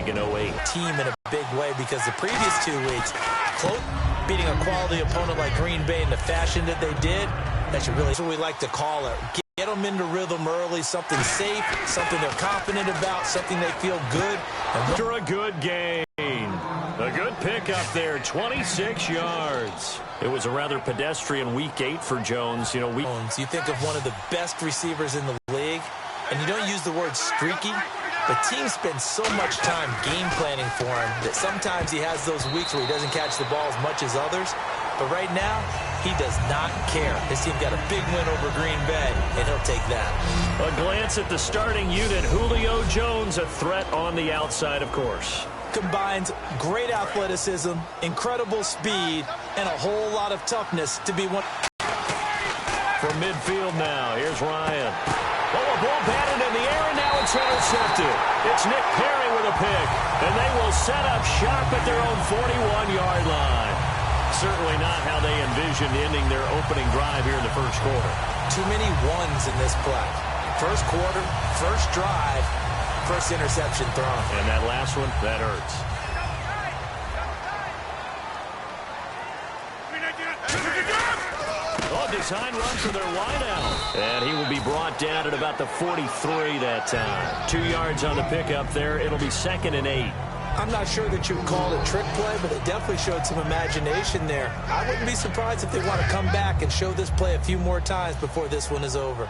in 08. Team in a big way because the previous 2 weeks, beating a quality opponent like Green Bay in the fashion that they did, that's what we like to call it. Get them into rhythm early, something safe, something they're confident about, something they feel good. After a good game. A good pickup there, 26 yards. It was a rather pedestrian week 8 for Jones. You think of one of the best receivers in the league, and you don't use the word streaky, but teams spend so much time game planning for him that sometimes he has those weeks where he doesn't catch the ball as much as others. But right now, he does not care. His team got a big win over Green Bay, and he'll take that. A glance at the starting unit. Julio Jones, a threat on the outside, of course. Combines great athleticism, incredible speed, and a whole lot of toughness to be one. From midfield now, here's Ryan. Oh, a ball batted in the air, and now it's intercepted. It's Nick Perry with a pick, and they will set up shop at their own 41-yard line. Certainly not how they envisioned ending their opening drive here in the first quarter. Too many ones in this play. First quarter, first drive, first interception thrown. And that last one, that hurts. Oh, design run for their wideout. And he will be brought down at about the 43 that time. 2 yards on the pickup there. It'll be 2nd and 8. I'm not sure that you would call it a trick play, but it definitely showed some imagination there. I wouldn't be surprised if they want to come back and show this play a few more times before this one is over.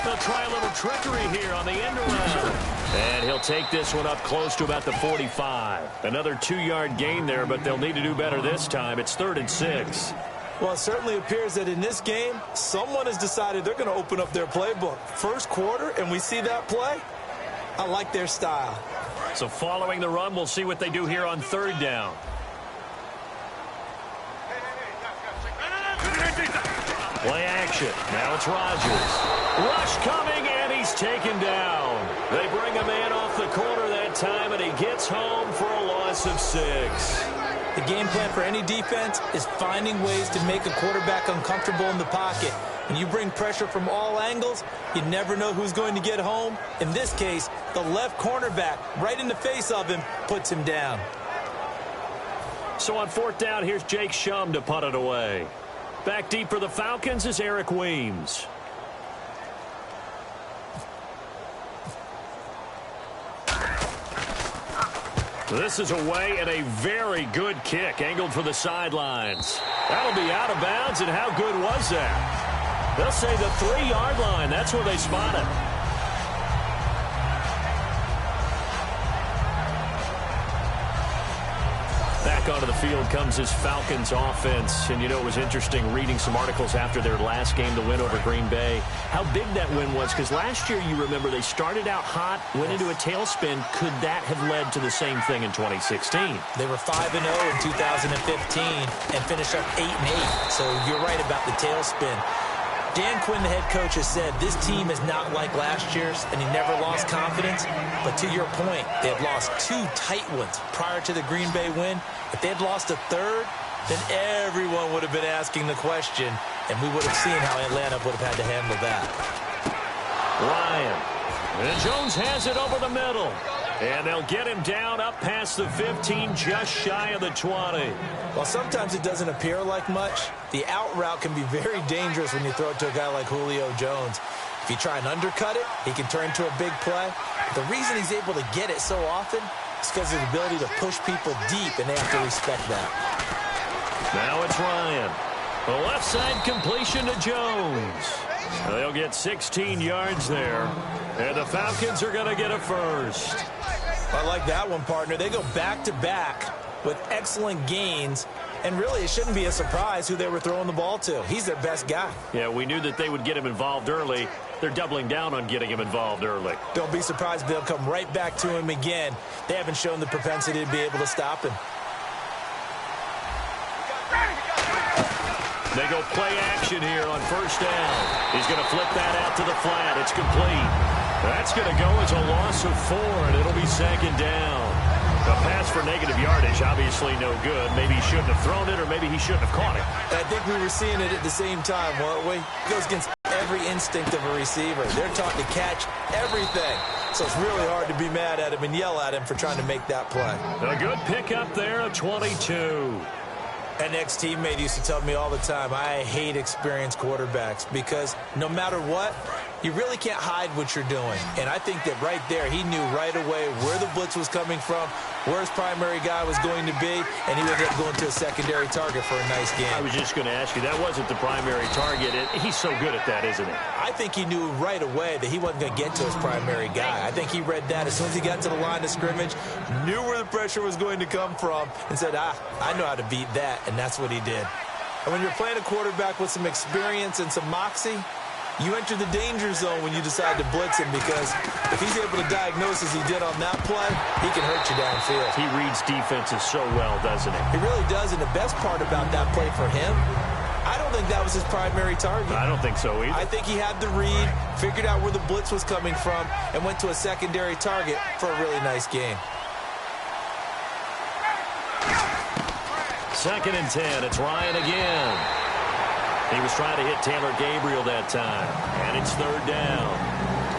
They'll try a little trickery here on the end around. And he'll take this one up close to about the 45. Another 2-yard gain there, but they'll need to do better this time. It's 3rd and 6. Well, it certainly appears that in this game, someone has decided they're going to open up their playbook. First quarter, and we see that play. I like their style. So following the run, we'll see what they do here on 3rd down. Play action. Now it's Rodgers. Rush coming, and he's taken down. They bring a man off the corner that time, and he gets home for a loss of 6. The game plan for any defense is finding ways to make a quarterback uncomfortable in the pocket. When you bring pressure from all angles, you never know who's going to get home. In this case, the left cornerback, right in the face of him, puts him down. So on 4th down, here's Jake Shum to punt it away. Back deep for the Falcons is Eric Weems. This is away, and a very good kick angled for the sidelines. That'll be out of bounds, and how good was that? They'll say the 3-yard line. That's where they spot it. Back onto the field comes his Falcons offense. And, you know, it was interesting reading some articles after their last game, the win over Green Bay, how big that win was. Because last year, you remember, they started out hot, went into a tailspin. Could that have led to the same thing in 2016? They were 5-0 in 2015 and finished up 8-8. So you're right about the tailspin. Dan Quinn, the head coach, has said this team is not like last year's, and he never lost confidence. But to your point, they had lost 2 tight ones prior to the Green Bay win. If they had lost a 3rd, then everyone would have been asking the question, and we would have seen how Atlanta would have had to handle that. Ryan. And Jones has it over the middle. And they'll get him down up past the 15, just shy of the 20. While sometimes it doesn't appear like much, the out route can be very dangerous when you throw it to a guy like Julio Jones. If you try and undercut it, he can turn into a big play. But the reason he's able to get it so often is because of the ability to push people deep, and they have to respect that. Now it's Ryan. The left side completion to Jones. They'll get 16 yards there. And the Falcons are going to get a first. I like that one, partner. They go back-to-back with excellent gains. And really, it shouldn't be a surprise who they were throwing the ball to. He's their best guy. Yeah, we knew that they would get him involved early. They're doubling down on getting him involved early. Don't be surprised if they'll come right back to him again. They haven't shown the propensity to be able to stop him. They go play action here on 1st down. He's going to flip that out to the flat. It's complete. That's going to go as a loss of 4, and it'll be 2nd down. A pass for negative yardage, obviously no good. Maybe he shouldn't have thrown it, or maybe he shouldn't have caught it. I think we were seeing it at the same time, weren't we? It goes against every instinct of a receiver. They're taught to catch everything. So it's really hard to be mad at him and yell at him for trying to make that play. A good pickup there of 22. An ex-teammate used to tell me all the time, I hate experienced quarterbacks because no matter what, you really can't hide what you're doing. And I think that right there, he knew right away where the blitz was coming from, where his primary guy was going to be, and he ended up going to a secondary target for a nice game. I was just going to ask you, that wasn't the primary target. He's so good at that, isn't he? I think he knew right away that he wasn't going to get to his primary guy. I think he read that as soon as he got to the line of scrimmage, knew where the pressure was going to come from, and said, I know how to beat that, and that's what he did. And when you're playing a quarterback with some experience and some moxie, you enter the danger zone when you decide to blitz him, because if he's able to diagnose as he did on that play, he can hurt you downfield. He reads defenses so well, doesn't he? He really does, and the best part about that play for him, I don't think that was his primary target. I don't think so either. I think he had the read, figured out where the blitz was coming from, and went to a secondary target for a really nice game. 2nd and 10. It's Ryan again. He was trying to hit Taylor Gabriel that time, and it's 3rd down.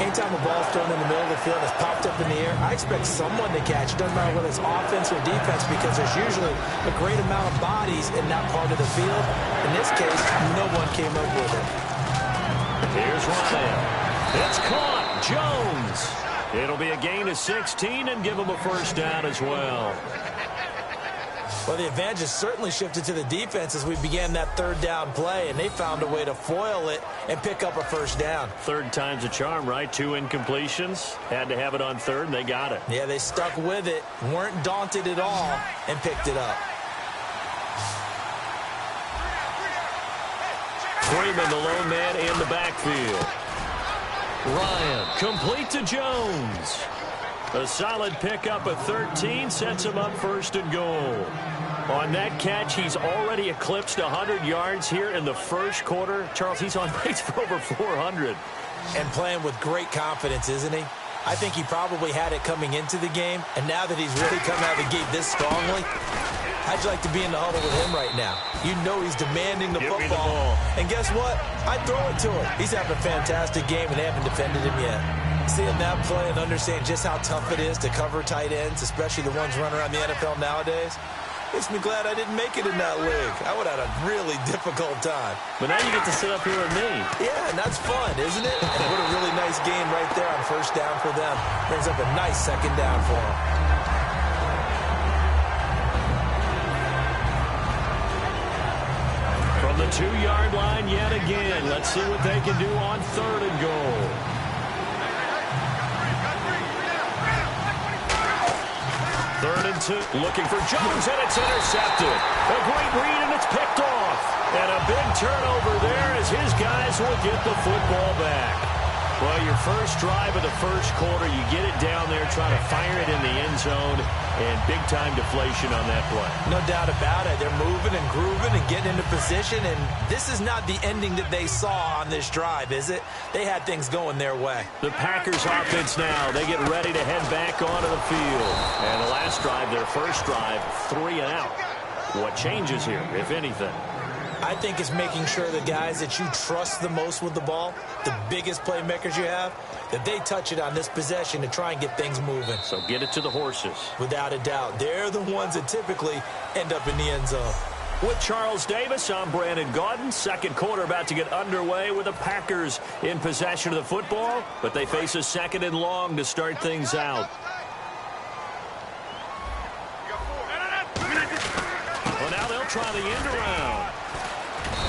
Anytime a ball's thrown in the middle of the field that's popped up in the air, I expect someone to catch. Doesn't matter whether it's offense or defense, because there's usually a great amount of bodies in that part of the field. In this case, no one came up with it. Here's Ryan. It's caught. Jones. It'll be a gain of 16 and give him a 1st down as well. Well, the advantage has certainly shifted to the defense as we began that 3rd down play, and they found a way to foil it and pick up a 1st down. 3rd time's a charm, right? 2 incompletions. Had to have it on 3rd, and they got it. Yeah, they stuck with it, weren't daunted at all, and picked it up. Freeman, the lone man, in the backfield. Ryan, complete to Jones. A solid pickup of 13 sets him up 1st and goal. On that catch, he's already eclipsed 100 yards here in the 1st quarter. Charles, he's on pace for over 400. And playing with great confidence, isn't he? I think he probably had it coming into the game, and now that he's really come out of the gate this strongly, how'd you like to be in the huddle with him right now? You know he's demanding the football. And guess what? I'd throw it to him. He's having a fantastic game, and they haven't defended him yet. Seeing that play and understand just how tough it is to cover tight ends, especially the ones running around the NFL nowadays, makes me glad I didn't make it in that league. I would have had a really difficult time. But now you get to sit up here with me. Yeah, and that's fun, isn't it? And what a really nice game right there on 1st down for them. Brings up a nice 2nd down for them. From the 2-yard line yet again. Let's see what they can do on 3rd and goal. 3rd and 2. Looking for Jones, and it's intercepted. A great read, and it's picked off. And a big turnover there as his guys will get the football back. Well, your first drive of the 1st quarter, you get it down there, try to fire it in the end zone, and big-time deflation on that play. No doubt about it. They're moving and grooving and getting into position, and this is not the ending that they saw on this drive, is it? They had things going their way. The Packers offense now, they get ready to head back onto the field. And the last drive, their first drive, 3 and out. What changes here, if anything? I think it's making sure the guys that you trust the most with the ball, the biggest playmakers you have, that they touch it on this possession to try and get things moving. So get it to the horses. Without a doubt. They're the ones that typically end up in the end zone. With Charles Davis, I'm Brandon Gaudin. 2nd quarter about to get underway with the Packers in possession of the football, but they face a 2nd and long to start things out. Well, now they'll try the end around.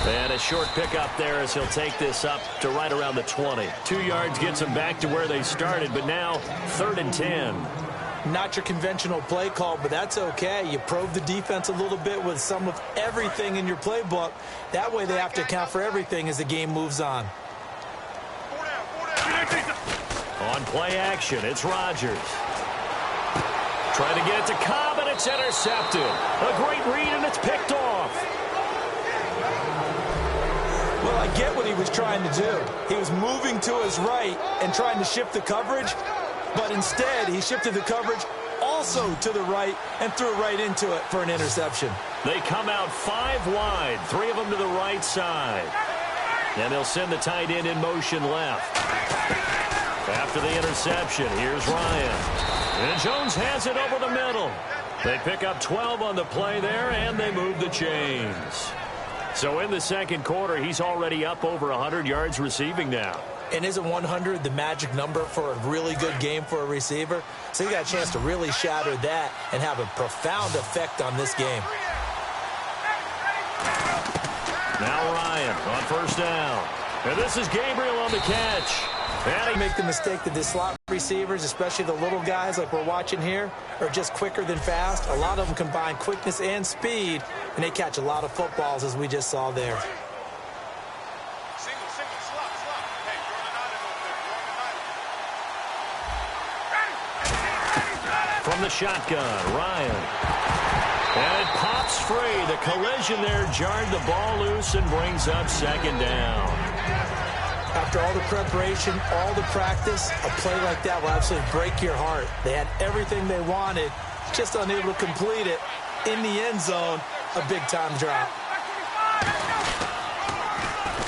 And a short pickup there as he'll take this up to right around the 20. 2 yards gets him back to where they started, but now 3rd and 10. Not your conventional play call, but that's okay. You probe the defense a little bit with some of everything in your playbook. That way they have to account for everything as the game moves on. On play action, it's Rodgers. Trying to get it to Cobb, and it's intercepted. A great read, and it's picked off. Well, I get what he was trying to do. He was moving to his right and trying to shift the coverage, but instead he shifted the coverage also to the right and threw right into it for an interception. They come out 5 wide, 3 of them to the right side. And they'll send the tight end in motion left. After the interception, here's Ryan. And Jones has it over the middle. They pick up 12 on the play there, and they move the chains. So in the second quarter, he's already up over 100 yards receiving now. And isn't 100 the magic number for a really good game for a receiver? So he got a chance to really shatter that and have a profound effect on this game. Now Ryan on first down. And this is Gabriel on the catch. And he make the mistake that the slot receivers, especially the little guys like we're watching here, are just quicker than fast. A lot of them combine quickness and speed, and they catch a lot of footballs, as we just saw there. From the shotgun, Ryan. And it pops free. The collision there jarred the ball loose and brings up second down. After all the preparation, all the practice, a play like that will absolutely break your heart. They had everything they wanted, just unable to complete it. In the end zone, a big-time drop.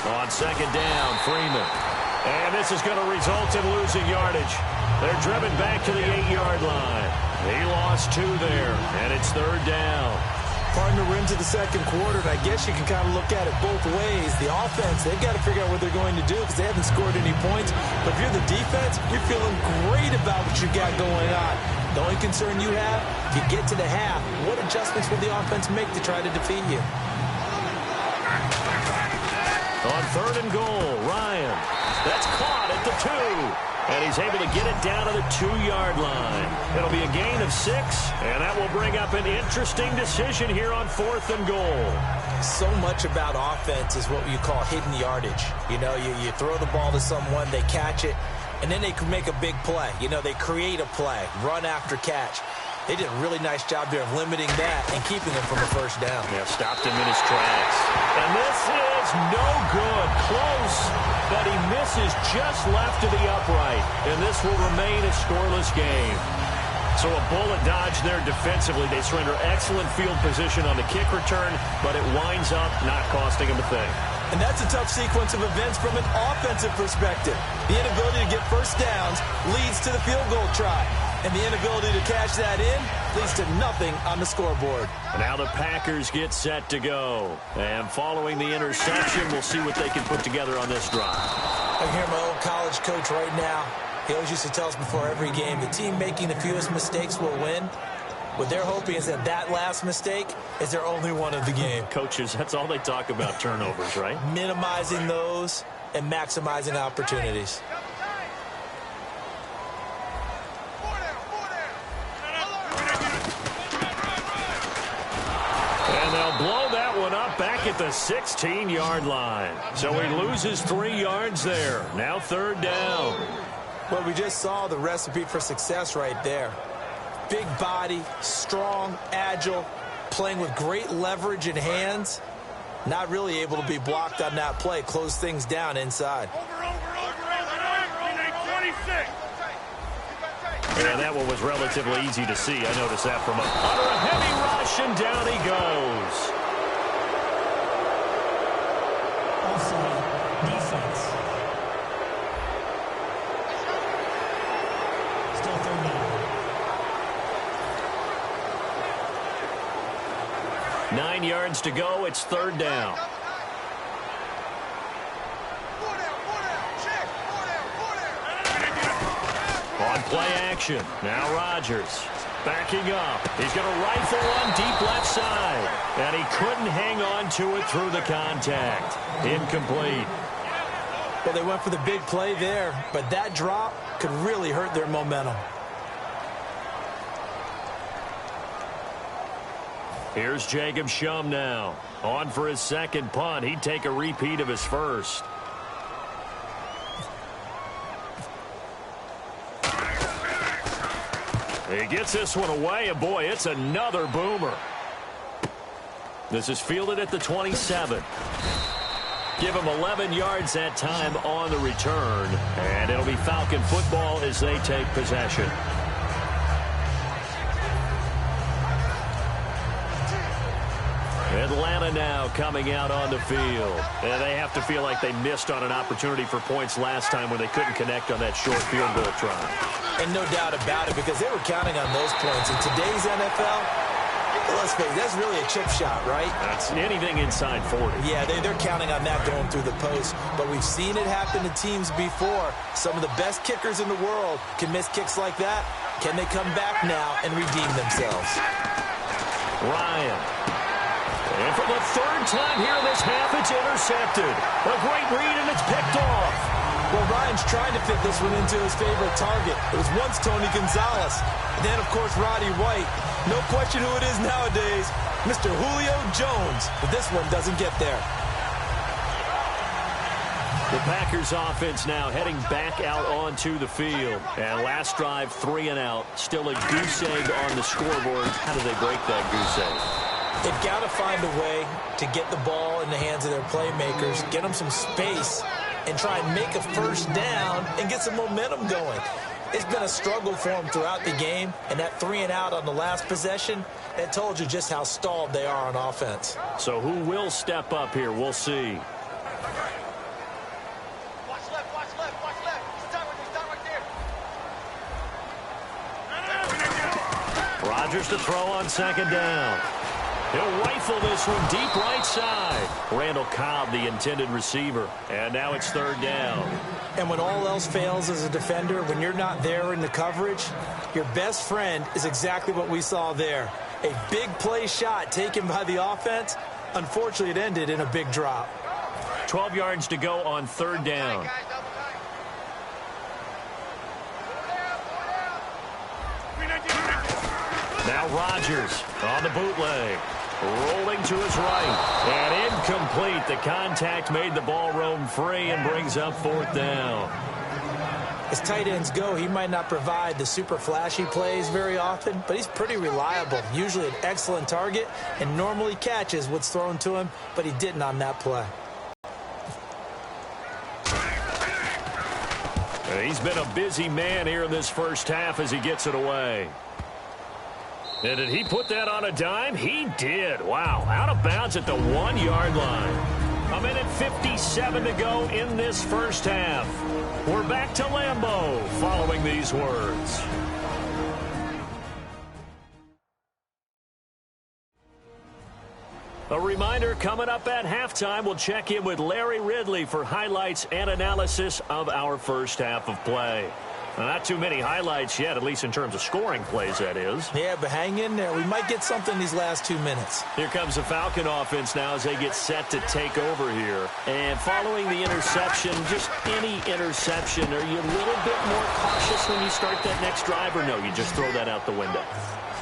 On second down, Freeman. And this is going to result in losing yardage. They're driven back to the 8-yard line. He lost 2 there, and it's third down. Pardon the rims of the second quarter, and I guess you can kind of look at it both ways. The offense, they've got to figure out what they're going to do because they haven't scored any points. But if you're the defense, you're feeling great about what you got going on. The only concern you have, if you get to the half, what adjustments will the offense make to try to defeat you? On third and goal, Ryan. That's caught at the 2. And he's able to get it down to the 2-yard line. It'll be a gain of 6, and that will bring up an interesting decision here on fourth and goal. So much about offense is what you call hidden yardage. You know, you throw the ball to someone, they catch it, and then they can make a big play. You know, they create a play, run after catch. They did a really nice job there of limiting that and keeping him from a first down. Yeah, stopped him in his tracks. And this is no good. Close, but he misses just left of the upright. And this will remain a scoreless game. So a bullet dodge there defensively. They surrender excellent field position on the kick return, but it winds up not costing them a thing. And that's a tough sequence of events from an offensive perspective. The inability to get first downs leads to the field goal try. And the inability to cash that in leads to nothing on the scoreboard. Now the Packers get set to go. And following the interception, we'll see what they can put together on this drive. I hear my old college coach right now. He always used to tell us before every game, the team making the fewest mistakes will win. What they're hoping is that that last mistake is their only one of the game. Coaches, that's all they talk about, turnovers, right? Minimizing those and maximizing opportunities. And they'll blow that one up back at the 16-yard line. So he loses 3 yards there. Now third down. Well, we just saw the recipe for success right there. Big body, strong, agile, playing with great leverage in hands. Not really able to be blocked on that play. Close things down inside. And that one was relatively easy to see. I noticed that from under a heavy rush, and down he goes. Also, defense. Still third down. 9 yards to go. It's third down. On play action. Now Rodgers backing up. He's going to rifle one deep left side. And he couldn't hang on to it through the contact. Incomplete. Well, they went for the big play there, but that drop could really hurt their momentum. Here's Jacob Shum now. On for his second punt. He'd take a repeat of his first. He gets this one away, and boy, it's another boomer. This is fielded at the 27. Give him 11 yards that time on the return, and it'll be Falcon football as they take possession. Atlanta now coming out on the field. And they have to feel like they missed on an opportunity for points last time when they couldn't connect on that short field goal try. And no doubt about it, because they were counting on those points. In today's NFL, let's face it, that's really a chip shot, right? That's anything inside 40. Yeah, they're counting on that going through the post. But we've seen it happen to teams before. Some of the best kickers in the world can miss kicks like that. Can they come back now and redeem themselves? Ryan. And for the third time here in this half, it's intercepted. A great read, and it's picked off. Well, Ryan's trying to fit this one into his favorite target. It was once Tony Gonzalez. Then, of course, Roddy White. No question who it is nowadays, Mr. Julio Jones. But this one doesn't get there. The Packers offense now heading back out onto the field. And last drive, 3 and out. Still a goose egg on the scoreboard. How do they break that goose egg? They've got to find a way to get the ball in the hands of their playmakers, get them some space, and try and make a first down and get some momentum going. It's been a struggle for them throughout the game, and that 3 and out on the last possession, that told you just how stalled they are on offense. So who will step up here? We'll see. Watch left, watch left, watch left. Start right there. Rodgers to throw on second down. He'll rifle this one deep right side. Randall Cobb, the intended receiver. And now it's third down. And when all else fails as a defender, when you're not there in the coverage, your best friend is exactly what we saw there. A big play shot taken by the offense. Unfortunately, it ended in a big drop. 12 yards to go on third down. Now Rodgers on the bootleg. Rolling to his right. And incomplete. The contact made the ball roam free and brings up fourth down. As tight ends go, he might not provide the super flashy plays very often, but he's pretty reliable. Usually an excellent target and normally catches what's thrown to him, but he didn't on that play. He's been a busy man here in this first half as he gets it away. And did he put that on a dime? He did. Wow. Out of bounds at the 1 yard line. A minute 57 to go in this first half. We're back to Lambeau following these words. A reminder, coming up at halftime, we'll check in with Larry Ridley for highlights and analysis of our first half of play. Now, not too many highlights yet, at least in terms of scoring plays, that is. Yeah, but hang in there. We might get something these last 2 minutes. Here comes the Falcon offense now as they get set to take over here. And following the interception, just any interception, are you a little bit more cautious when you start that next drive, or no, you just throw that out the window?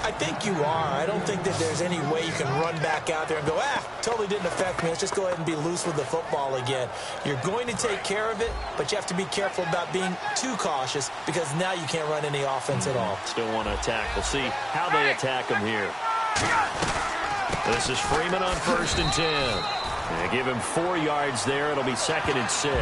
I think you are. I don't think that there's any way you can run back out there and go, totally didn't affect me. Let's just go ahead and be loose with the football again. You're going to take care of it, but you have to be careful about being too cautious because now you can't run any offense at all. Still want to attack. We'll see how they attack them here. This is Freeman on 1st and 10. They give him 4 yards there. It'll be 2nd and 6.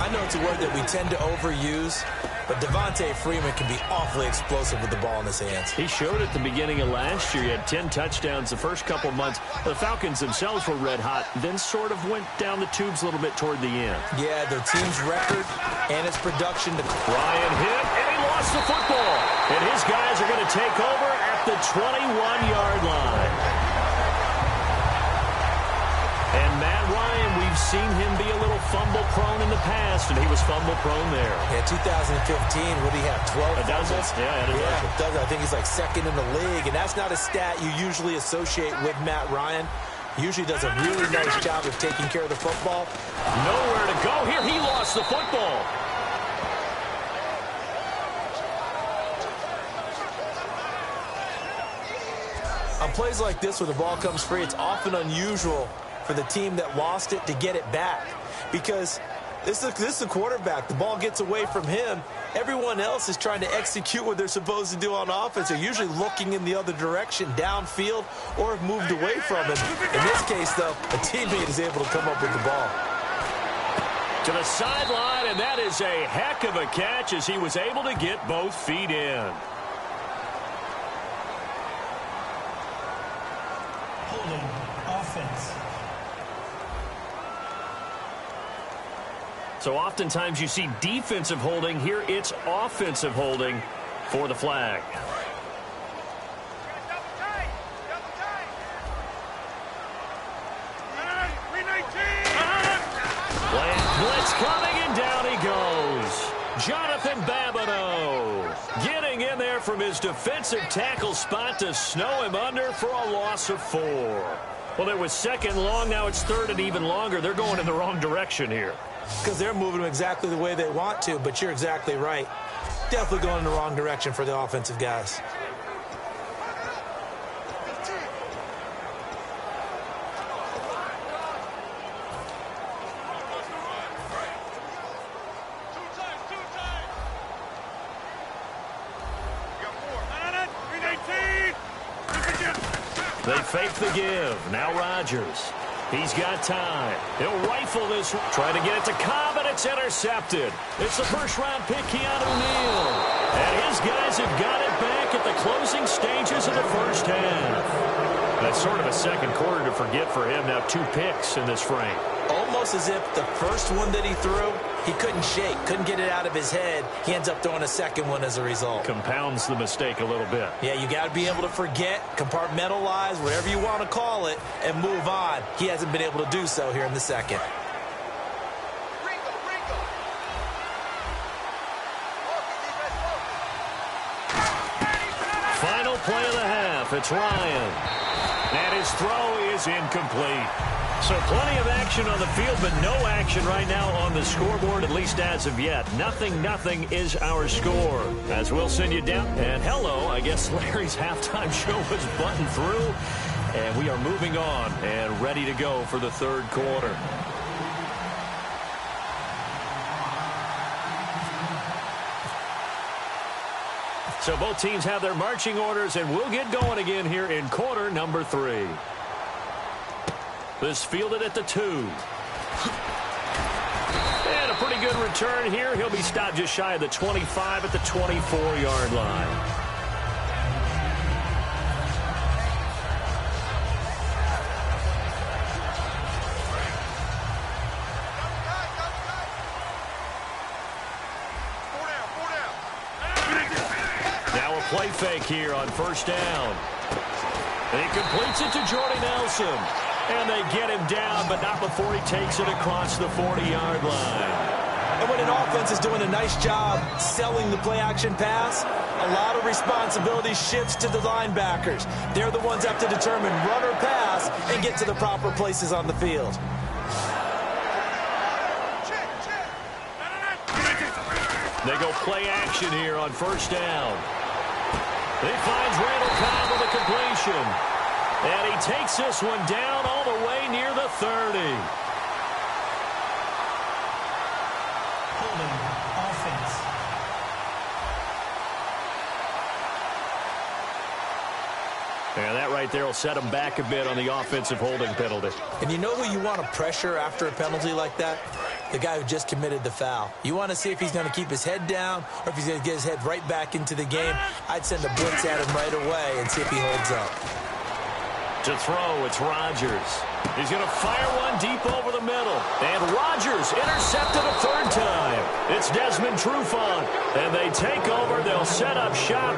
I know it's a word that we tend to overuse, but Devontae Freeman can be awfully explosive with the ball in his hands. He showed at the beginning of last year. He had 10 touchdowns the first couple months. The Falcons themselves were red hot, then sort of went down the tubes a little bit toward the end. Yeah, their team's record and its production. Ryan hit, and he lost the football. And his guys are going to take over at the 21-yard line. And Matt Ryan, we've seen him be a little fumble-prone in the past, and he was fumble-prone there. Yeah, 2015, what did he have, 12 fumbles? Yeah, a dozen. I think he's like second in the league, and that's not a stat you usually associate with Matt Ryan. He usually does a really nice job of taking care of the football. Nowhere to go here. He lost the football. On plays like this where the ball comes free, it's often unusual for the team that lost it to get it back because this is a quarterback. The ball gets away from him. Everyone else is trying to execute what they're supposed to do on offense. They're usually looking in the other direction, downfield, or have moved away from him. In this case, though, a teammate is able to come up with the ball. To the sideline, and that is a heck of a catch as he was able to get both feet in. So oftentimes you see defensive holding. Here it's offensive holding for the flag. Blitz coming, and down he goes. Jonathan Babineau getting in there from his defensive tackle spot to snow him under for a loss of 4. Well, it was second long. Now it's third and even longer. They're going in the wrong direction here. Because they're moving them exactly the way they want to, but you're exactly right. Definitely going in the wrong direction for the offensive guys. They fake the give. Now Rodgers. He's got time. He'll rifle this. Trying to get it to Cobb, and it's intercepted. It's the first-round pick, Keanu Neal. And his guys have got it back at the closing stages of the first half. That's sort of a second quarter to forget for him. Now 2 picks in this frame. Almost as if the first one that he threw, he couldn't shake, couldn't get it out of his head. He ends up throwing a second one as a result. Compounds the mistake a little bit. Yeah, you got to be able to forget, compartmentalize, whatever you want to call it, and move on. He hasn't been able to do so here in the second. Final play of the half. It's Ryan. And his throw is incomplete. So plenty of action on the field, but no action right now on the scoreboard, at least as of yet. 0-0 is our score. As we'll send you down. And hello, I guess Larry's halftime show was buttoned through. And we are moving on and ready to go for the third quarter. So both teams have their marching orders, and we'll get going again here in quarter number 3. This fielded at the 2. And a pretty good return here. He'll be stopped just shy of the 25 at the 24-yard line. Now a play fake here on first down. And he completes it to Jordy Nelson. And they get him down, but not before he takes it across the 40-yard line. And when an offense is doing a nice job selling the play-action pass, a lot of responsibility shifts to the linebackers. They're the ones that have to determine run or pass and get to the proper places on the field. They go play action here on first down. He finds Randall Cobb with a completion. And he takes this one down all the way near the 30. Holding offense. And that right there will set him back a bit on the offensive holding penalty. And you know who you want to pressure after a penalty like that? The guy who just committed the foul. You want to see if he's going to keep his head down or if he's going to get his head right back into the game. I'd send a blitz at him right away and see if he holds up. To throw, it's Rodgers. He's going to fire one deep over the middle. And Rodgers intercepted a third time. It's Desmond Trufant. And they take over. They'll set up shop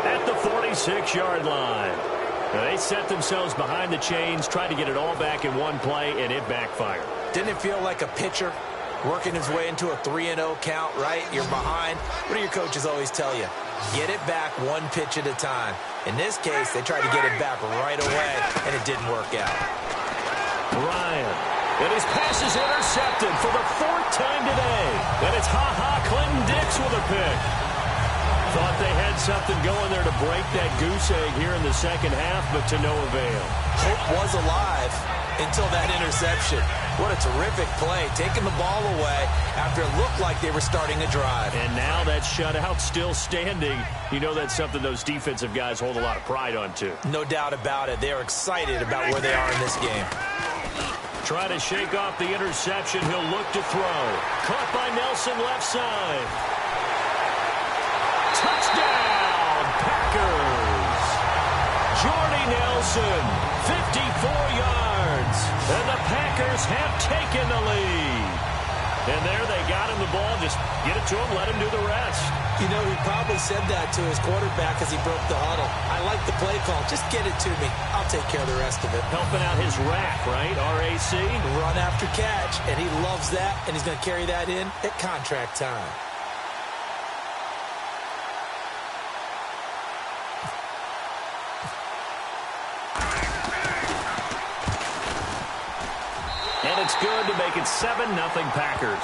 at the 46-yard line. Now they set themselves behind the chains, tried to get it all back in one play, and it backfired. Didn't it feel like a pitcher working his way into a 3-0 count, right? You're behind. What do your coaches always tell you? Get it back one pitch at a time. In this case, they tried to get it back right away, and it didn't work out. Ryan. And his pass is intercepted for the 4th time today. And it's Clinton Dix with a pick. Thought they had something going there to break that goose egg here in the second half, but to no avail. Hope was alive until that interception. What a terrific play, taking the ball away after it looked like they were starting a drive. And now that shutout still standing. You know that's something those defensive guys hold a lot of pride on, too. No doubt about it. They are excited about where they are in this game. Try to shake off the interception. He'll look to throw. Caught by Nelson left side. Touchdown, Packers. Jordy Nelson, 54 yards. And the Packers have taken the lead. And there they got him the ball. Just get it to him, let him do the rest. You know, he probably said that to his quarterback as he broke the huddle. I like the play call. Just get it to me. I'll take care of the rest of it. Helping out his rack, right? RAC. Run after catch, and he loves that, and he's going to carry that in at contract time. And it's good to make it 7-0 Packers.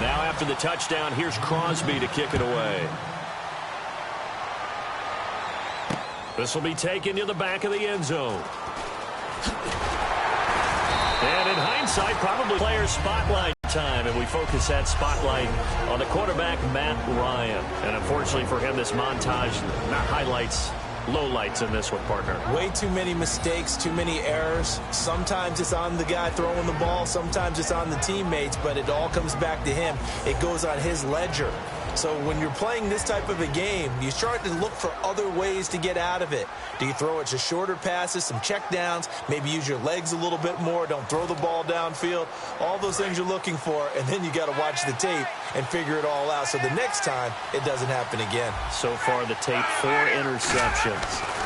Now after the touchdown, here's Crosby to kick it away. This will be taken to the back of the end zone. And in hindsight, probably player spotlight time, and we focus that spotlight on the quarterback, Matt Ryan. And unfortunately for him, this montage, not highlights, lowlights in this one, partner. Way too many mistakes, too many errors. Sometimes it's on the guy throwing the ball, sometimes it's on the teammates, but it all comes back to him. It goes on his ledger. So when you're playing this type of a game, you start to look for other ways to get out of it. Do you throw it to shorter passes, some checkdowns, maybe use your legs a little bit more, don't throw the ball downfield, all those things you're looking for, and then you got to watch the tape and figure it all out so the next time it doesn't happen again. So far the tape, 4 interceptions.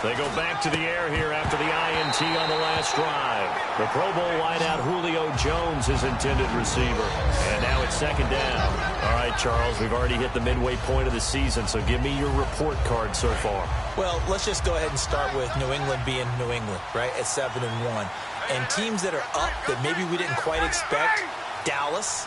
They go back to the air here after the INT on the last drive. The Pro Bowl wideout Julio Jones, his intended receiver. And now it's 2nd down. All right, Charles, we've already hit the midway point of the season, so give me your report card so far. Well, let's just go ahead and start with New England being New England, right, at 7-1. And teams that are up that maybe we didn't quite expect, Dallas.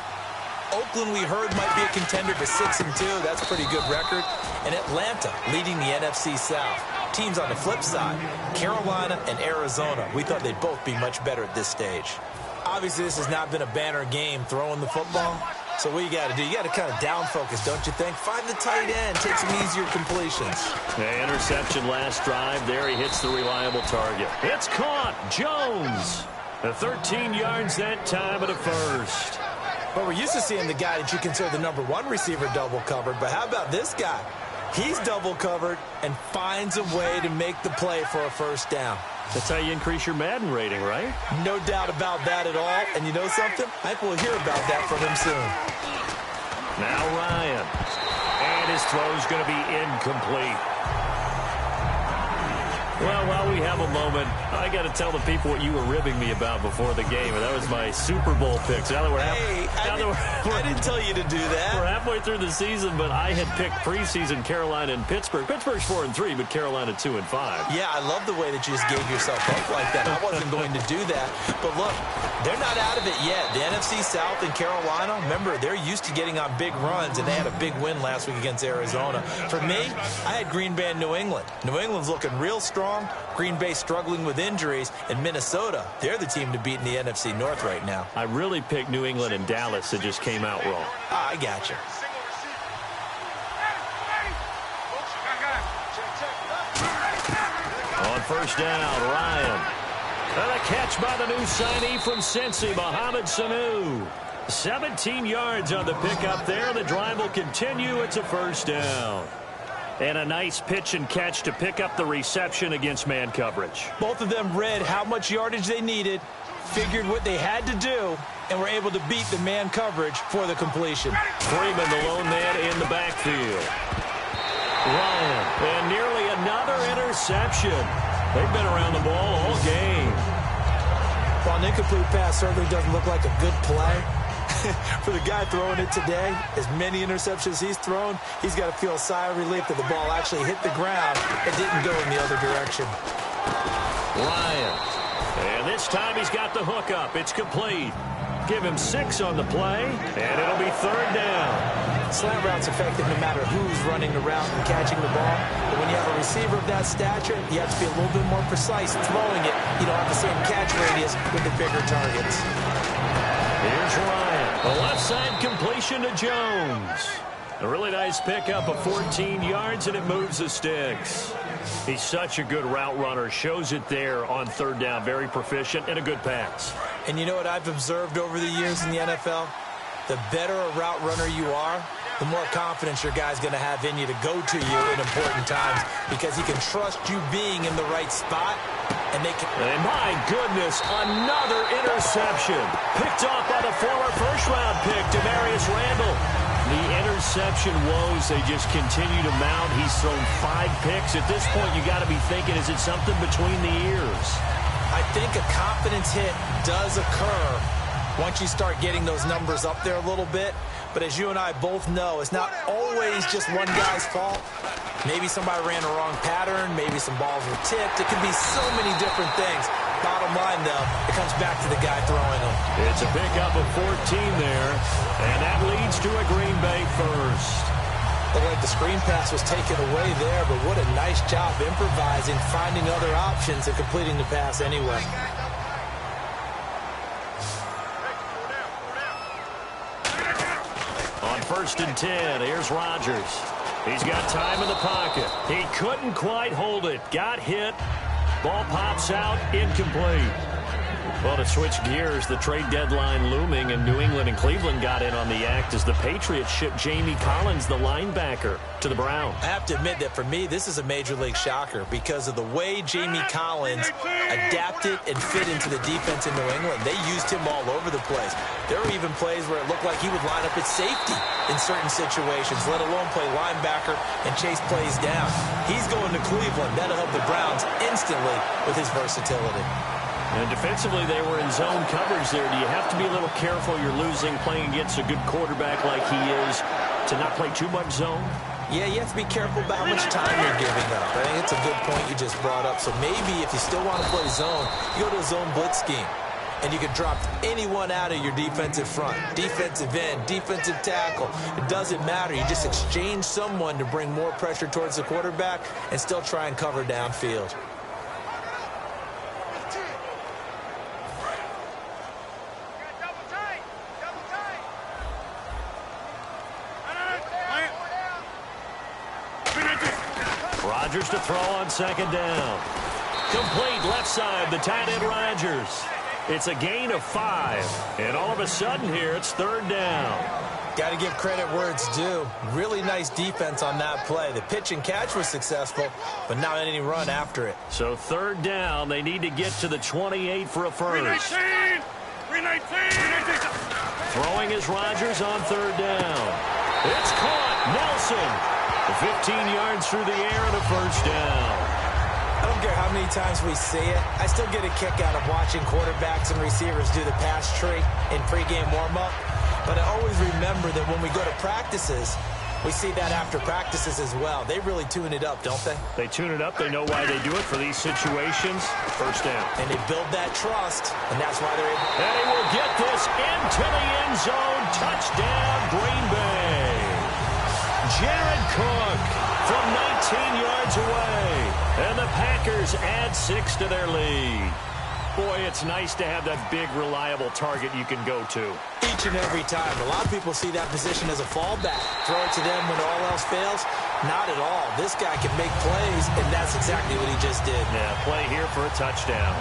Oakland, we heard, might be a contender for 6-2. That's a pretty good record. And Atlanta leading the NFC South. Teams on the flip side, Carolina and Arizona, we thought they'd both be much better at this stage. Obviously, this has not been a banner game throwing the football. So what you got to do, you got to kind of down focus, don't you think? Find the tight end, take some easier completions. The interception last drive. There he hits the reliable target. It's caught. Jones. The 13 yards that time of the first. But we're used to seeing the guy that you consider the #1 receiver double covered. But how about this guy? He's double covered and finds a way to make the play for a first down. That's how you increase your Madden rating, right? No doubt about that at all. And you know something? I think we'll hear about that from him soon. Now Ryan. And his throw's going to be incomplete. Well, while we have a moment, I got to tell the people what you were ribbing me about before the game, and that was my Super Bowl picks. Now that we're I didn't tell you to do that. We're halfway through the season, but I had picked preseason Carolina and Pittsburgh. Pittsburgh's 4-3, but Carolina 2-5. Yeah, I love the way that you just gave yourself up like that. I wasn't going to do that. But look, they're not out of it yet. The NFC South and Carolina, remember, they're used to getting on big runs, and they had a big win last week against Arizona. For me, I had Green Bay and New England. New England's looking real strong. Green Bay struggling with injuries. And Minnesota, they're the team to beat in the NFC North right now. I really picked New England and Dallas. It just came out wrong. I got you. On first down, Ryan. And a catch by the new signee from Cincy, Mohamed Sanu. 17 yards on the pickup there. The drive will continue. It's a first down. And a nice pitch and catch to pick up the reception against man coverage. Both of them read how much yardage they needed, figured what they had to do, and were able to beat the man coverage for the completion. Freeman, the lone man in the backfield. Ryan, and nearly another interception. They've been around the ball all game. While an incomplete pass certainly doesn't look like a good play, for the guy throwing it today, as many interceptions he's thrown, he's got to feel a sigh of relief that the ball actually hit the ground and didn't go in the other direction. Ryan. And this time he's got the hook up. It's complete. Give him 6 on the play, and it'll be third down. Slant route's effective no matter who's running the route and catching the ball. But when you have a receiver of that stature, you have to be a little bit more precise throwing it. You don't have the same catch radius with the bigger targets. Here's Ryan. The left side completion to Jones. A really nice pickup of 14 yards, and it moves the sticks. He's such a good route runner. Shows it there on third down. Very proficient and a good pass. And you know what I've observed over the years in the NFL? the better a route runner you are, the more confidence your guy's going to have in you to go to you in important times because he can trust you being in the right spot. And my goodness, another interception. Picked off by the former first-round pick, Demarius Randall. The interception woes, they just continue to mount. He's thrown 5 picks. At this point, you got to be thinking, is it something between the ears? I think a confidence hit does occur once you start getting those numbers up there a little bit. But as you and I both know, it's not always just one guy's fault. Maybe somebody ran a wrong pattern. Maybe some balls were tipped. It could be so many different things. Bottom line, though, it comes back to the guy throwing them. It's a pickup of 14 there, and that leads to a Green Bay first. Looked like the screen pass was taken away there, but what a nice job improvising, finding other options, and completing the pass anyway. On 1st and 10, here's Rodgers. He's got time in the pocket. He couldn't quite hold it. Got hit. Ball pops out, incomplete. Well, to switch gears, the trade deadline looming, and New England and Cleveland got in on the act as the Patriots shipped Jamie Collins, the linebacker, to the Browns. I have to admit that for me, this is a major league shocker because of the way Jamie Collins adapted and fit into the defense in New England. They used him all over the place. There were even plays where it looked like he would line up at safety in certain situations, let alone play linebacker and chase plays down. He's going to Cleveland. That'll help the Browns instantly with his versatility. And defensively, they were in zone coverage there. Do you have to be a little careful? You're losing playing against a good quarterback like he is to not play too much zone? Yeah, you have to be careful about how much time you're giving up. I think it's a good point you just brought up. So maybe if you still want to play zone, you go to a zone blitz scheme. And you can drop anyone out of your defensive front. Defensive end, defensive tackle. It doesn't matter. You just exchange someone to bring more pressure towards the quarterback and still try and cover downfield. Rodgers to throw on 2nd down. Complete left side, the tight end Rodgers. It's a gain of 5. And all of a sudden here, it's 3rd down. Got to give credit where it's due. Really nice defense on that play. The pitch and catch was successful, but not any run after it. So 3rd down, they need to get to the 28 for a first. 319! Throwing is Rodgers on 3rd down. It's caught. Nelson. 15 yards through the air and a first down. I don't care how many times we see it. I still get a kick out of watching quarterbacks and receivers do the pass tree in pregame warm-up. But I always remember that when we go to practices, we see that after practices as well. They really tune it up, don't they? They tune it up. They know why they do it for these situations. First down. And they build that trust, and that's why they're able. And he will get this into the end zone. Touchdown, Green Bay. Jared Cook from 19 yards away. And the Packers add 6 to their lead. Boy, it's nice to have that big, reliable target you can go to. Each and every time. A lot of people see that position as a fallback. Throw it to them when all else fails. Not at all. This guy can make plays, and that's exactly what he just did. Yeah, play here for a touchdown.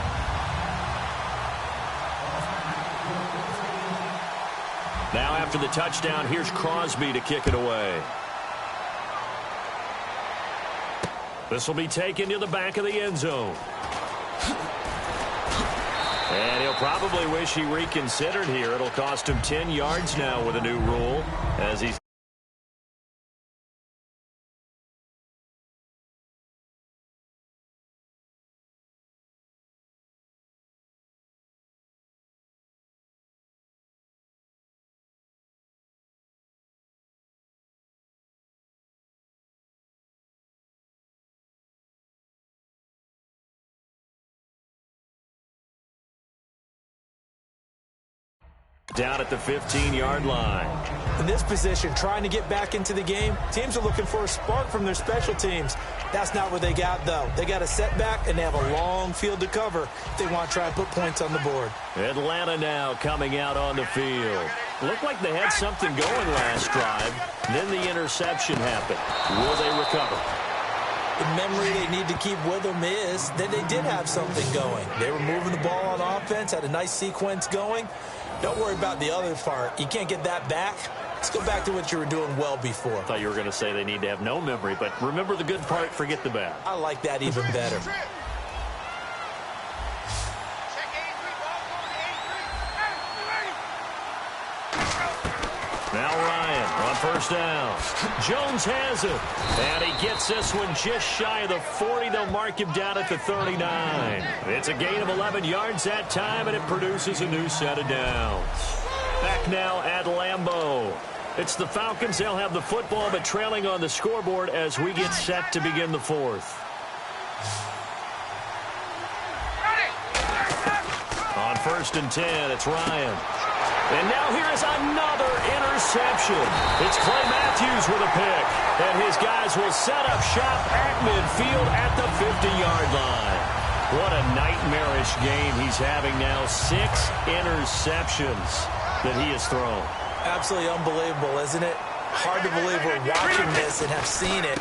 Now after the touchdown, here's Crosby to kick it away. This will be taken to the back of the end zone. And he'll probably wish he reconsidered here. It'll cost him 10 yards now with a new rule as he's down at the 15-yard line. In this position, trying to get back into the game, teams are looking for a spark from their special teams. That's not what they got, though. They got a setback, and they have a long field to cover if they want to try and put points on the board. Atlanta now coming out on the field. Looked like they had something going last drive. Then the interception happened. Will they recover? The memory they need to keep with them is that they did have something going. They were moving the ball on offense, had a nice sequence going. Don't worry about the other part. You can't get that back. Let's go back to what you were doing well before. I thought you were going to say they need to have no memory, but remember the good part, forget the bad. I like that even better. Now Ryan on first down. Jones has it. And he gets this one just shy of the 40. They'll mark him down at the 39. It's a gain of 11 yards that time, and it produces a new set of downs. Back now at Lambeau. It's the Falcons. They'll have the football, but trailing on the scoreboard as we get set to begin the fourth. On first and 10, it's Ryan. And now here is another interception. It's Clay Matthews with a pick. And his guys will set up shop at midfield at the 50-yard line. What a nightmarish game he's having now. 6 interceptions that he has thrown. Absolutely unbelievable, isn't it? Hard to believe we're watching this and have seen it,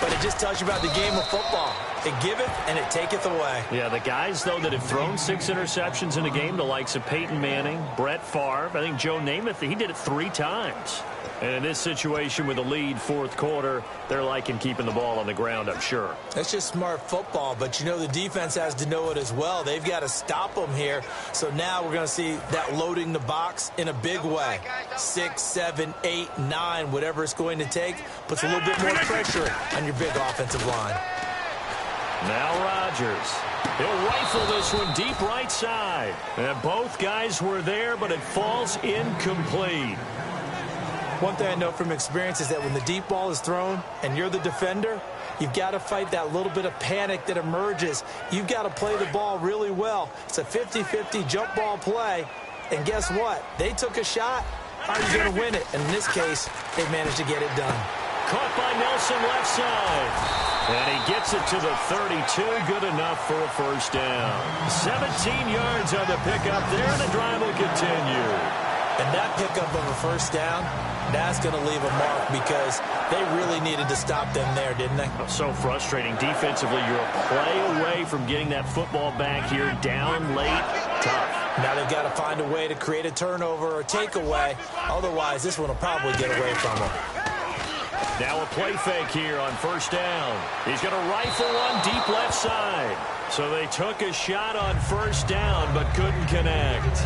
but it just tells you about the game of football. It giveth and it taketh away. Yeah, the guys, though, that have thrown 6 interceptions in a game, the likes of Peyton Manning, Brett Favre, I think Joe Namath, he did it 3 times. And in this situation with the lead fourth quarter, they're liking keeping the ball on the ground, I'm sure. That's just smart football, but you know the defense has to know it as well. They've got to stop them here. So now we're going to see that loading the box in a big way. 6, 7, 8, 9, whatever it's going to take, puts a little bit more pressure on your big offensive line. Now Rodgers. He'll rifle this one deep right side. And both guys were there, but it falls incomplete. One thing I know from experience is that when the deep ball is thrown and you're the defender, you've got to fight that little bit of panic that emerges. You've got to play the ball really well. It's a 50-50 jump ball play. And guess what? They took a shot. How are you going to win it? And in this case, they managed to get it done. Caught by Nelson left side. And he gets it to the 32. Good enough for a first down. 17 yards on the pickup there, and the drive will continue. And that pickup of a first down, that's going to leave a mark because they really needed to stop them there, didn't they? Oh, so frustrating. Defensively, you're a play away from getting that football back here. Down late, tough. Now they've got to find a way to create a turnover or takeaway. Otherwise, this one will probably get away from them. Now a play fake here on first down. He's going to rifle one deep left side. So they took a shot on first down but couldn't connect.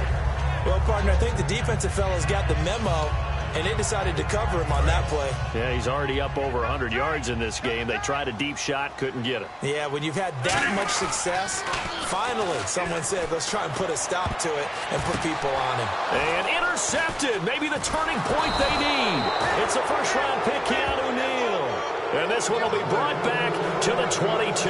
Well, partner, I think the defensive fellas got the memo, and they decided to cover him on that play. Yeah, he's already up over 100 yards in this game. They tried a deep shot, couldn't get it. Yeah, when you've had that much success, finally someone said, let's try and put a stop to it and put people on him. And intercepted. Maybe the turning point they need. It's a first-round pick, Keanu Neal. And this one will be brought back to the 22.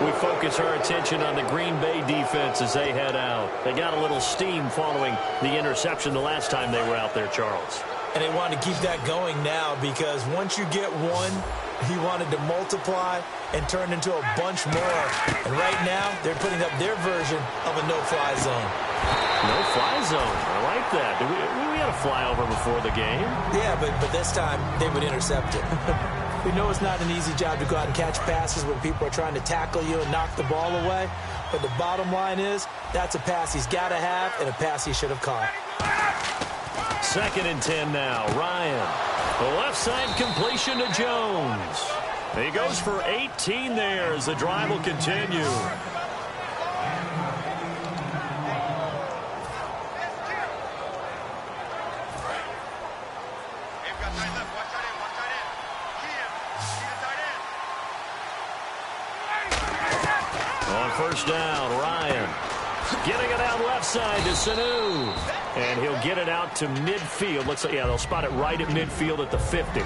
We focus our attention on the Green Bay defense as they head out. They got a little steam following the interception the last time they were out there, Charles. And they want to keep that going now because once you get one, he wanted to multiply and turn into a bunch more. And right now, they're putting up their version of a no-fly zone. No-fly zone. I like that. We had a flyover before the game. Yeah, but this time, they would intercept it. We know it's not an easy job to go out and catch passes when people are trying to tackle you and knock the ball away. But the bottom line is, that's a pass he's got to have and a pass he should have caught. 2nd and 10 now. Ryan. The left side completion to Jones. He goes for 18 there as the drive will continue. On first down, Ryan. Getting it out left side to Sanu. And he'll get it out to midfield. Looks like, yeah, they'll spot it right at midfield at the 50.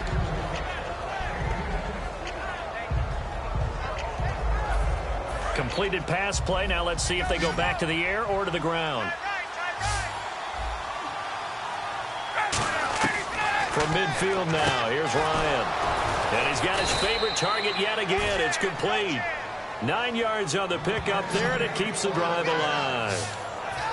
Completed pass play. Now let's see if they go back to the air or to the ground. From midfield now, here's Ryan. And he's got his favorite target yet again. It's complete. 9 yards on the pickup there, and it keeps the drive alive.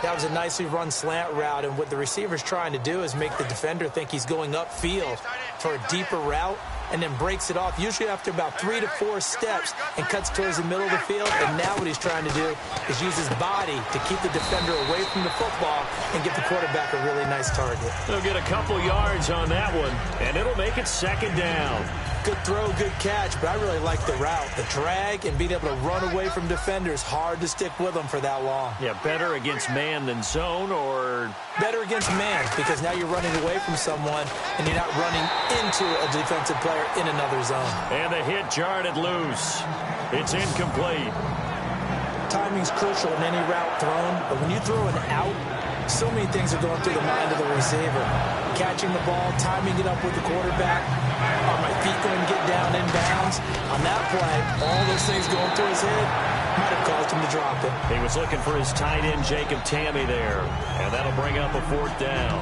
That was a nicely run slant route, and what the receiver's trying to do is make the defender think he's going upfield for a deeper route, and then breaks it off, usually after about 3 to 4 steps, and cuts towards the middle of the field. And now what he's trying to do is use his body to keep the defender away from the football and get the quarterback a really nice target. They'll get a couple yards on that one, and it'll make it second down. Good throw, good catch, but I really like the route. The drag and being able to run away from defenders, hard to stick with them for that long. Yeah, better against man than zone, or better against man, because now you're running away from someone and you're not running into a defensive player in another zone. And the hit jarred it loose. It's incomplete. Timing's crucial in any route thrown, but when you throw an out, so many things are going through the mind of the receiver. Catching the ball, timing it up with the quarterback. Are my feet going to get down in bounds? On that play, all those things going through his head might have caused him to drop it. He was looking for his tight end, Jacob Tamme, there. And that'll bring up a 4th down.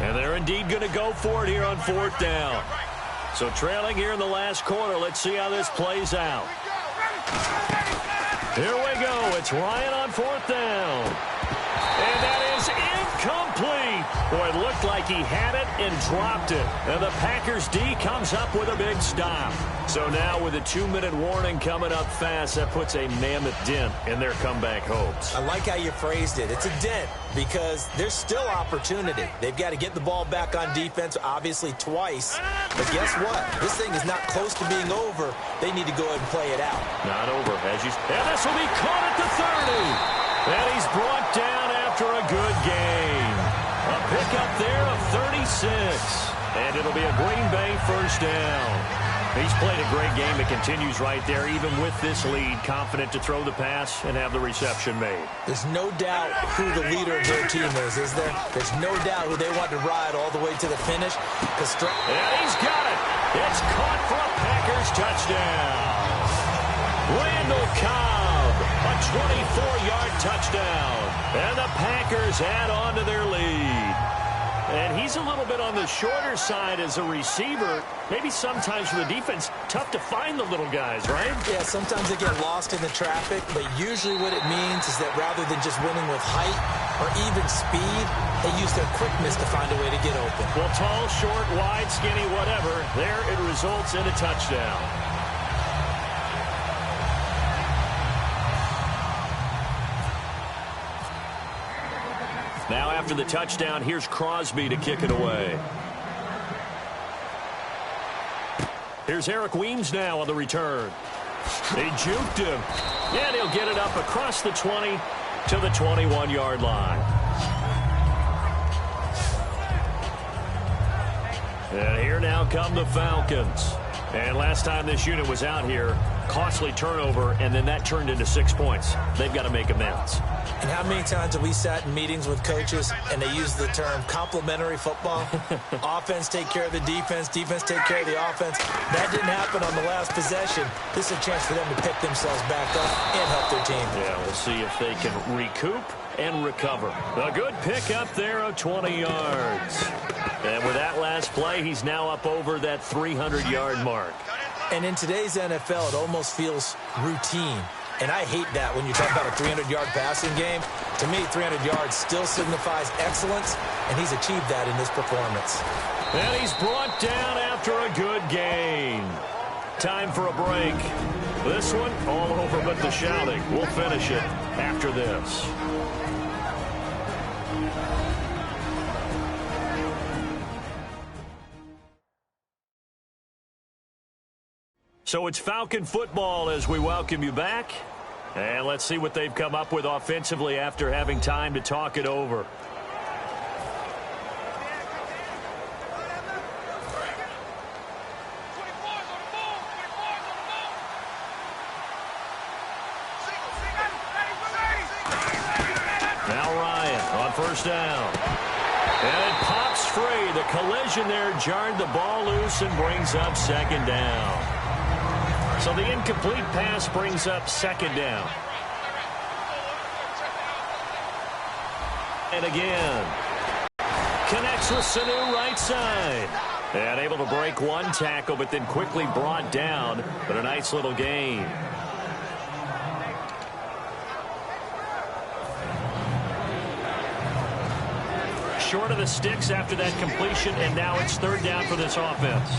And they're indeed going to go for it here on 4th down. So trailing here in the last quarter. Let's see how this plays out. Here we go. It's Ryan on 4th down. And that is incomplete. Boy, it looked like he had it and dropped it. And the Packers D comes up with a big stop. So now with a 2-minute warning coming up fast, that puts a mammoth dent in their comeback hopes. I like how you phrased it. It's a dent because there's still opportunity. They've got to get the ball back on defense, obviously twice. But guess what? This thing is not close to being over. They need to go ahead and play it out. Not over. And this will be caught at the 30. And he's brought down after a good game. A pickup there of 36. And it'll be a Green Bay 1st down. He's played a great game. It continues right there, even with this lead, confident to throw the pass and have the reception made. There's no doubt who the leader of their team is there? There's no doubt who they want to ride all the way to the finish. And he's got it. It's caught for a Packers touchdown. Randall Cobb, a 24-yard touchdown. And the Packers add on to their lead. And he's a little bit on the shorter side as a receiver. Maybe sometimes for the defense, tough to find the little guys, right? Yeah, sometimes they get lost in the traffic, but usually what it means is that rather than just winning with height or even speed, they use their quickness to find a way to get open. Well, tall, short, wide, skinny, whatever, there it results in a touchdown. Now after the touchdown, here's Crosby to kick it away. Here's Eric Weems now on the return. They juked him. And he'll get it up across the 20 to the 21-yard line. And here now come the Falcons. And last time this unit was out here, costly turnover, and then that turned into 6 points. They've got to make amends. And how many times have we sat in meetings with coaches and they use the term complementary football? Offense take care of the defense, defense take care of the offense. That didn't happen on the last possession. This is a chance for them to pick themselves back up and help their team. Yeah, we'll see if they can recoup and recover. A good pickup there of 20 yards. And with that last play, he's now up over that 300-yard mark. And in today's NFL, it almost feels routine. And I hate that when you talk about a 300-yard passing game. To me, 300 yards still signifies excellence, and he's achieved that in this performance. And he's brought down after a good game. Time for a break. This one, all over but the shouting. We'll finish it after this. So it's Falcon football as we welcome you back. And let's see what they've come up with offensively after having time to talk it over. Now Ryan on 1st down. And it pops free. The collision there jarred the ball loose and brings up 2nd down. So the incomplete pass brings up 2nd down. And again. Connects with Sanu right side. And able to break one tackle, but then quickly brought down. But a nice little gain. short of the sticks after that completion, and now it's third down for this offense.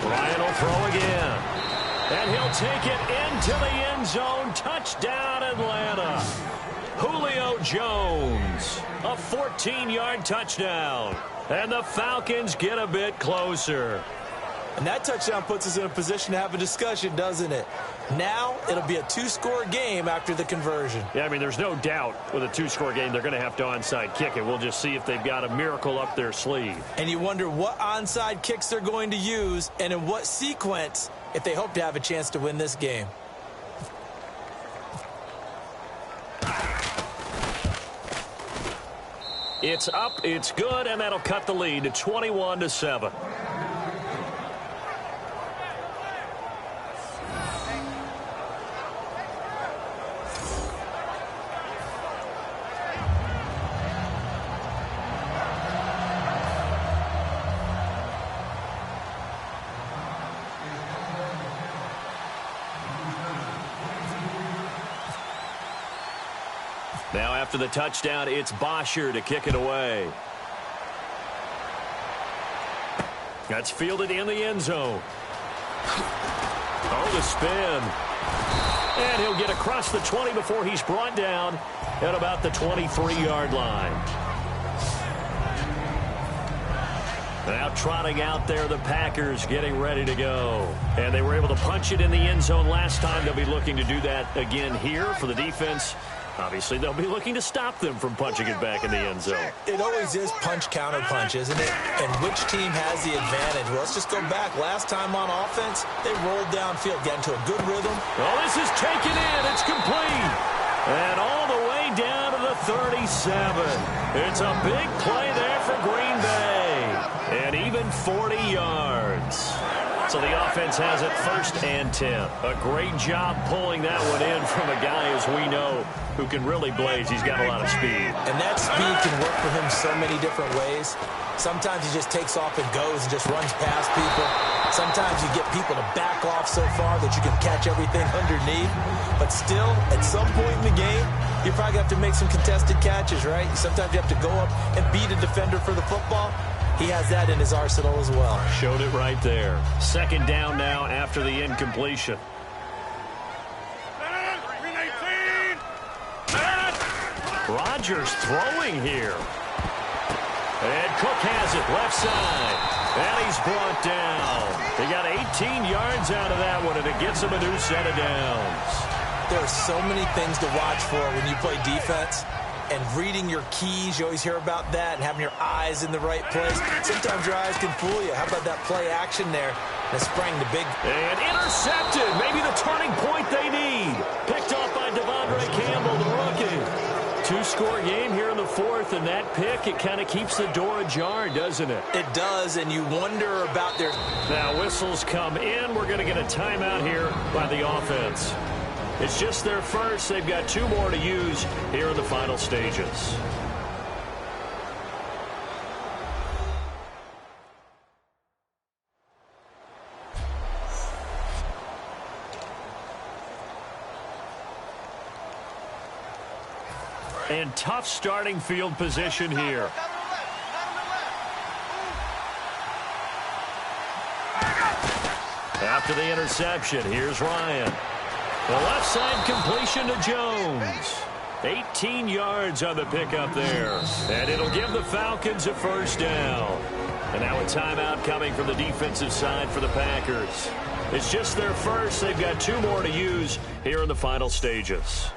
Ryan will throw again. And he'll take it into the end zone. Touchdown, Atlanta. Julio Jones, a 14-yard touchdown. And the Falcons get a bit closer. And that touchdown puts us in a position to have a discussion, doesn't it? Now it'll be a two-score game after the conversion. Yeah, I mean, there's no doubt with a two-score game they're going to have to onside kick it. We'll just see if they've got a miracle up their sleeve. And you wonder what onside kicks they're going to use and in what sequence if they hope to have a chance to win this game. It's up, it's good, and that'll cut the lead to 21-7. Now after the touchdown, it's Bosher to kick it away. That's fielded in the end zone. Oh, the spin. And he'll get across the 20 before he's brought down at about the 23-yard line. Now trotting out there, the Packers getting ready to go. And they were able to punch it in the end zone last time. They'll be looking to do that again here for the defense. Obviously, they'll be looking to stop them from punching it back in the end zone. It always is punch-counter-punch, isn't it? And which team has the advantage? Well, let's just go back. Last time on offense, they rolled downfield, got into a good rhythm. Oh, this is taken in. It's complete. And all the way down to the 37. It's a big play there for Green Bay. And even 40 yards. So the offense has it first and 10. A great job pulling that one in from a guy, as we know, who can really blaze. He's got a lot of speed. And that speed can work for him so many different ways. Sometimes he just takes off and goes and just runs past people. Sometimes you get people to back off so far that you can catch everything underneath. But still, at some point in the game, you're probably going to have to make some contested catches, right? Sometimes you have to go up and beat a defender for the football. He has that in his arsenal as well. Showed it right there. Second down now after the incompletion. Rodgers throwing here. And Cook has it left side. And he's brought down. He got 18 yards out of that one, and it gets him a new set of downs. There are so many things to watch for when you play defense. And reading your keys, you always hear about that, and having your eyes in the right place. Sometimes your eyes can fool you. How about that play action there? And sprang the big. And intercepted. Maybe the turning point they need. Picked off by Devondre Campbell, the rookie. Two-score game here in the fourth, and that pick, it kind of keeps the door ajar, doesn't it? It does, and you wonder about their... Now whistles come in. We're going to get a timeout here by the offense. It's just their first. They've got two more to use here in the final stages. And tough starting field position here. After the interception, here's Ryan. The left side completion to Jones. 18 yards on the pickup there. And it'll give the Falcons a first down. And now a timeout coming from the defensive side for the Packers. It's just their first. They've got two more to use here in the final stages.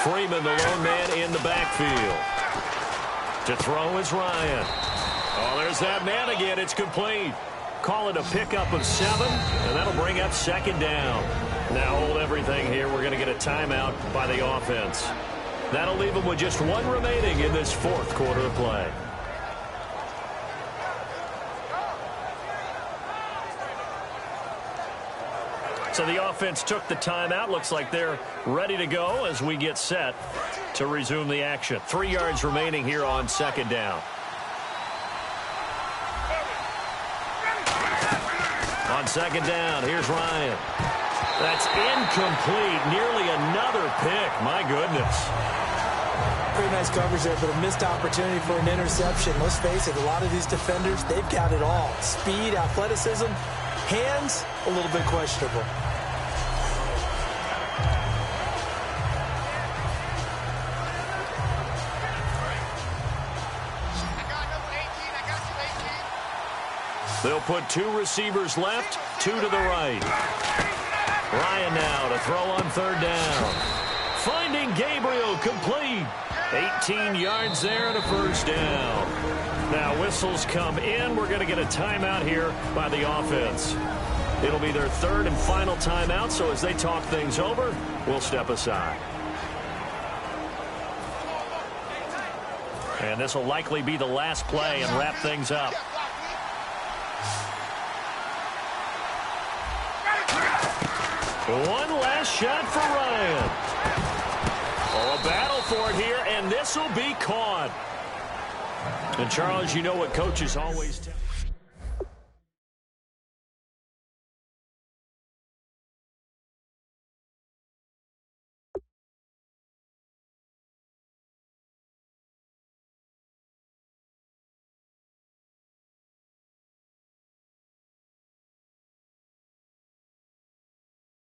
Freeman, the lone man in the backfield. To throw is Ryan. Oh, there's that man again. It's complete. Call it a pickup of 7, and that'll bring up second down. Now hold everything here. We're going to get a timeout by the offense. That'll leave them with just one remaining in this fourth quarter of play. So the offense took the timeout. Looks like they're ready to go as we get set to resume the action. 3 yards remaining here on second down. On second down, here's Ryan. That's incomplete. Nearly another pick. My goodness. Pretty nice coverage there, but a missed opportunity for an interception. Let's face it, a lot of these defenders, they've got it all. Speed, athleticism, hands, a little bit questionable. They'll put 2 receivers left, 2 to the right. Ryan now to throw on third down. Finding Gabriel, complete. 18 yards there and a first down. Now whistles come in. We're going to get a timeout here by the offense. It'll be their third and final timeout, so as they talk things over, we'll step aside. And this will likely be the last play and wrap things up. One last shot for Ryan. Oh, a battle for it here, and this will be caught. And, Charles, you know what coaches always tell.